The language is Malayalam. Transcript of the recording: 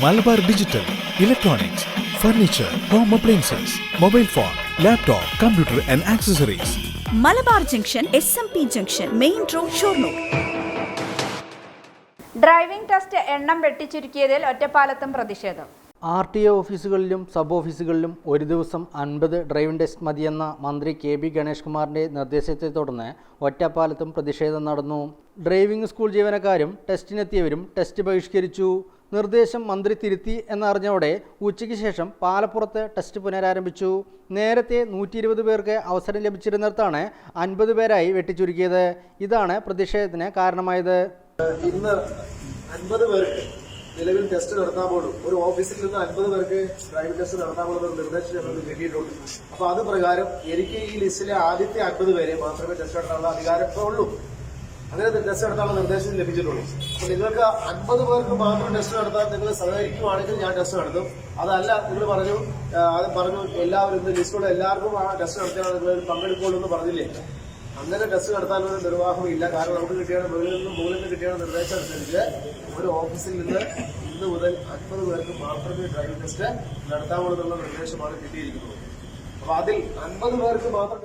Malabar Digital, Electronics, Furniture, Home Appliances, Mobile Phone, Laptop, Computer and Accessories. Malabar Junction, SMP Junction, Main Road, Shornur. Driving test എണ്ണം വെട്ടിച്ചുരുക്കിയതിൽ ഒറ്റപ്പാലത്തും പ്രതിഷേധം. RTO ഓഫീസുകളിലും സബ് ഓഫീസുകളിലും ഒരു ദിവസം 50 ഡ്രൈവിംഗ് ടെസ്റ്റ് മതിയെന്ന മന്ത്രി KB ഗണേഷ് കുമാറിന്റെ നിർദ്ദേശത്തെ തുടർന്ന് ഒറ്റപ്പാലത്തും പ്രതിഷേധം നടന്നു. ഡ്രൈവിംഗ് സ്കൂൾ ജീവനക്കാരും ടെസ്റ്റിനെത്തിയവരും ടെസ്റ്റ് ബഹിഷ്കരിച്ചു. നിർദ്ദേശം മന്ത്രി തിരുത്തി എന്നറിഞ്ഞതോടെ ഉച്ചയ്ക്ക് ശേഷം പാലപ്പുറത്ത് ടെസ്റ്റ് പുനരാരംഭിച്ചു. നേരത്തെ 120 പേർക്ക് അവസരം ലഭിച്ചിരുന്നിടത്താണ് 50 പേരായി വെട്ടിച്ചുരുക്കിയത്. ഇതാണ് പ്രതിഷേധത്തിന് കാരണമായത്. ഇന്ന് 50 പേർക്ക് നിലവിൽ ടെസ്റ്റ് നടത്താൻ പോലും ഒരു ഓഫീസിൽ നിന്ന് 50 പേർക്ക് ഡ്രൈവിംഗ് ടെസ്റ്റ് നടത്താൻ പോലും ഒരു നിർദ്ദേശം ഞങ്ങൾക്ക് കിട്ടിയിട്ടുണ്ട്. അപ്പൊ അത് പ്രകാരം എനിക്ക് ഈ ലിസ്റ്റിലെ ആദ്യത്തെ 50 പേരെ മാത്രമേ ടെസ്റ്റ് നടത്താനുള്ള അധികാരം ഇപ്പോൾ ഉള്ളൂ. അങ്ങനെ ടെസ്റ്റ് നടത്താനുള്ള നിർദ്ദേശം ലഭിച്ചിട്ടുള്ളൂ. അപ്പൊ നിങ്ങൾക്ക് 50 പേർക്ക് മാത്രം ടെസ്റ്റ് നടത്താൻ നിങ്ങൾ സഹകരിക്കുവാണെങ്കിൽ ഞാൻ ടെസ്റ്റ് നടത്തും. അതല്ല നിങ്ങൾ പറഞ്ഞു എല്ലാവരും ഇന്ന് ലിസ്റ്റുള്ള എല്ലാവർക്കും ആ ടെസ്റ്റ് നടത്തിയാൽ നിങ്ങൾ പങ്കെടുക്കുള്ളൂ എന്ന് പറഞ്ഞില്ലേ? അങ്ങനെ ടെസ്റ്റ് നടത്താനൊരു നിർവാഹമില്ല. കാരണം നമുക്ക് മുകളിൽ നിന്ന് കിട്ടിയ നിർദ്ദേശം അനുസരിച്ച് ഒരു ഓഫീസിൽ നിന്ന് ഇന്ന് മുതൽ 50 പേർക്ക് മാത്രമേ ഡ്രൈവിംഗ് ടെസ്റ്റ് നടത്താവുള്ളൂ എന്നുള്ള നിർദ്ദേശമാണ് കിട്ടിയിരിക്കുന്നത്. അപ്പൊ അതിൽ 50 പേർക്ക് മാത്രം